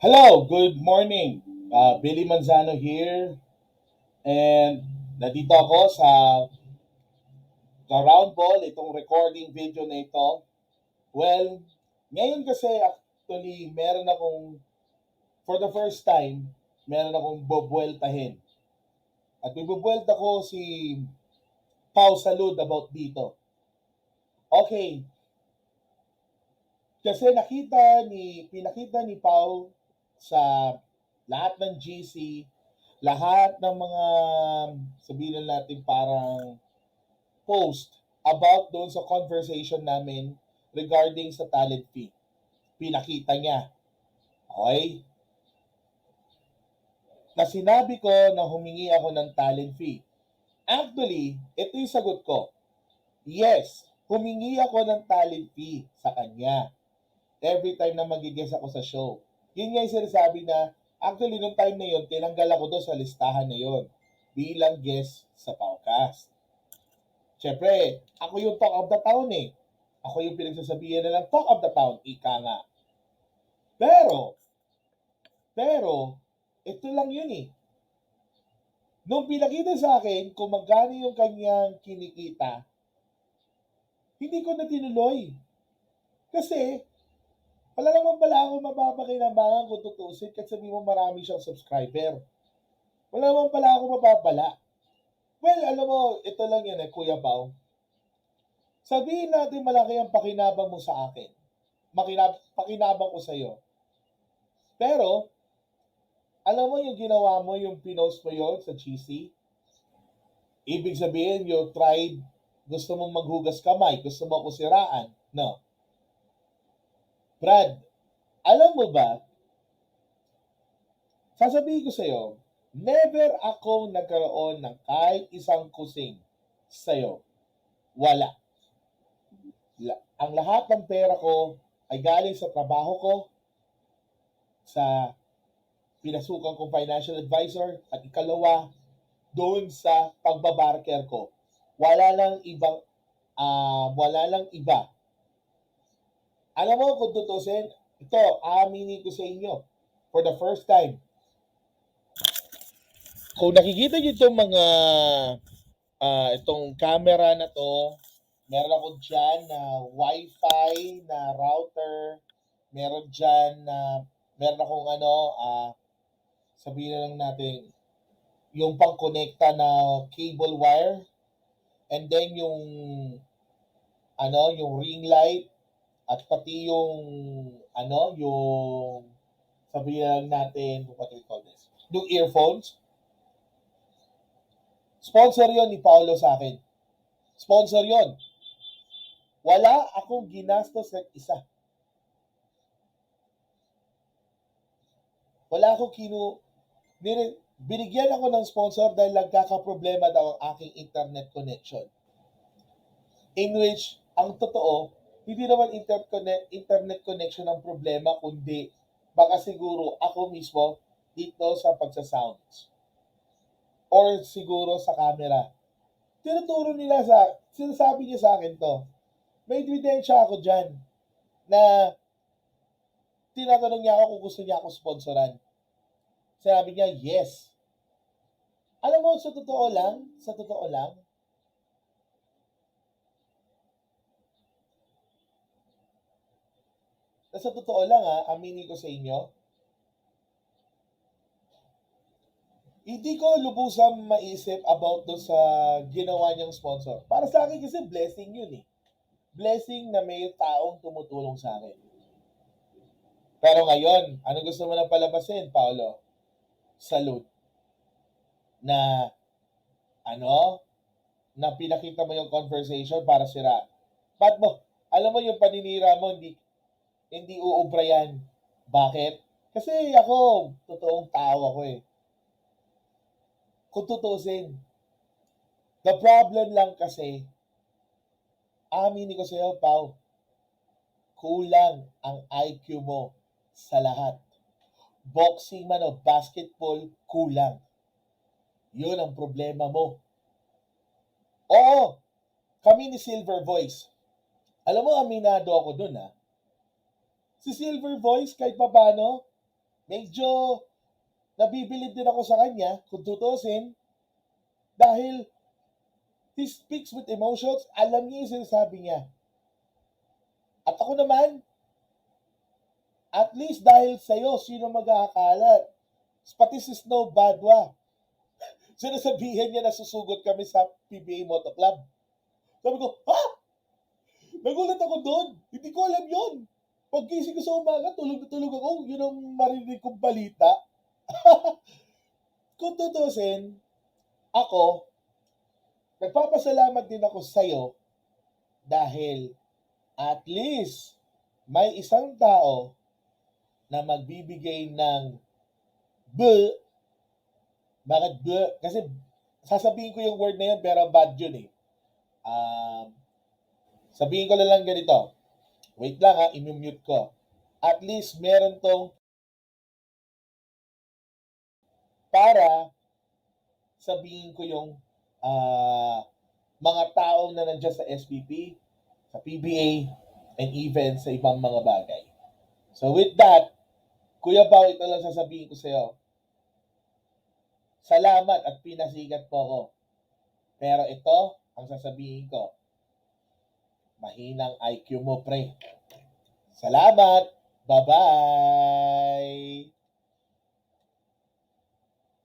Hello, good morning. Billy Manzano here. And nandito ako sa round ball, itong recording video na ito. Well, ngayon kasi actually for the first time, meron akong bobueltahin. At ibubuelta ko si Pau Salud about dito. Okay, kasi pinakita ni Pau sa lahat ng GC, lahat ng mga sabihin na natin parang post about doon sa conversation namin regarding sa talent fee. Pinakita niya. Okay? Na sinabi ko na humingi ako ng talent fee. Actually, ito yung sagot ko. Yes, humingi ako ng talent fee sa kanya every time na magigess ako sa show. Yun nga yung sinasabi na actually nung time na yun, tinanggal ako doon sa listahan na yun bilang guest sa podcast. Siyempre, ako yung talk of the town eh. Ako yung pinagsasabihan na ng talk of the town, ika nga. Pero, pero, ito lang yun eh. Nung pinakita sa akin kung magkano yung kanyang kinikita, hindi ko na tinuloy. Kasi, wala naman pala ako mapapakinabangan kung tutusin kasi sabi mo marami siyang subscriber. Wala naman pala ako mapapala. Well, alam mo, ito lang yan eh, Kuya Pao. Sabihin natin malaki ang pakinabang mo sa akin. Pakinabang ko sa'yo. Pero, alam mo yung ginawa mo, yung pinost mo yon sa GC? Ibig sabihin, you tried, gusto mong maghugas kamay, gusto mo ako siraan. No. Brad, alam mo ba, sasabihin ko sa'yo, never ako nagkaroon ng kahit isang kusing sa'yo. Wala. Ang lahat ng pera ko ay galing sa trabaho ko, sa pinasukan kong financial advisor, at ikalawa, doon sa pagbabarker ko. Wala lang iba. Alam mo kung tutusin, ito, aaminin ko sa inyo, for the first time, kung nakikita niyo itong itong camera na to, meron ako dyan na wifi na router, meron dyan na, meron akong sabihin na lang natin, yung pang-connecta na cable wire, and then yung ring light, at pati yung sabihin lang natin, what do we call this? Yung earphones. Sponsor yon ni Paolo sa akin. Sponsor yon. Wala akong ginastos sa isa. Wala akong binigyan ako ng sponsor dahil nagkakaproblema daw ang aking internet connection. In which, ang totoo, hindi naman internet connection ang problema, kundi baka siguro ako mismo dito sa pagsasounds. Or siguro sa camera. Sinasabi niya sa akin to. May ebidensya ako dyan na tinatanong niya ako kung gusto niya ako sponsoran. Sabi niya, yes. Alam mo, sa totoo lang, aminin ko sa inyo, hindi ko lubusang maisip about do sa ginawa niyang sponsor. Para sa akin kasi blessing yun eh. Blessing na may taong tumutulong sa akin. Pero ngayon, ano gusto mo na palabasin, Paolo? Salud. Na, ano, na pinakita mo yung conversation para sira. Ba't mo, alam mo yung paninira mo, hindi uubra yan. Bakit? Kasi ako, totoong tao ako eh. Kung tutusin, the problem lang kasi, aminin ko sa'yo, Pao, kulang ang IQ mo sa lahat. Boxing man o basketball, kulang. Yun ang problema mo. Oo, kami ni Silver Voice. Alam mo, aminado ako dun ha. Si Silver Voice, kahit paano, medyo nabibilib din ako sa kanya, kung tutusin, dahil he speaks with emotions, alam niya yung sinasabi niya. At ako naman, at least dahil sa'yo, sino mag-aakalat? Pati si Snow Badwa, sinasabihan niya na susugot kami sa PBA Moto Club. Sabi ko, ha? Nagulat ako doon. Hindi ko alam yon. Pagkising ko sa umaga, tulog na tulog ako. Yun ang marinig kong balita. Kung tutusin, ako, nagpapasalamat din ako sa'yo dahil at least may isang tao na magbibigay ng bakit Kasi sasabihin ko yung word na yun pero bad yun eh. Sabihin ko na lang ganito. Wait lang ha, i-mute ko. At least meron tong para sabihin ko yung mga taong na nandiyan sa SPP, sa PBA, and even sa ibang mga bagay. So with that, Kuya Pao, ito lang sasabihin ko sa'yo. Salamat at pinasikat po ako. Pero ito, ang sasabihin ko, mahinang IQ mo, pre. Salamat! Bye-bye!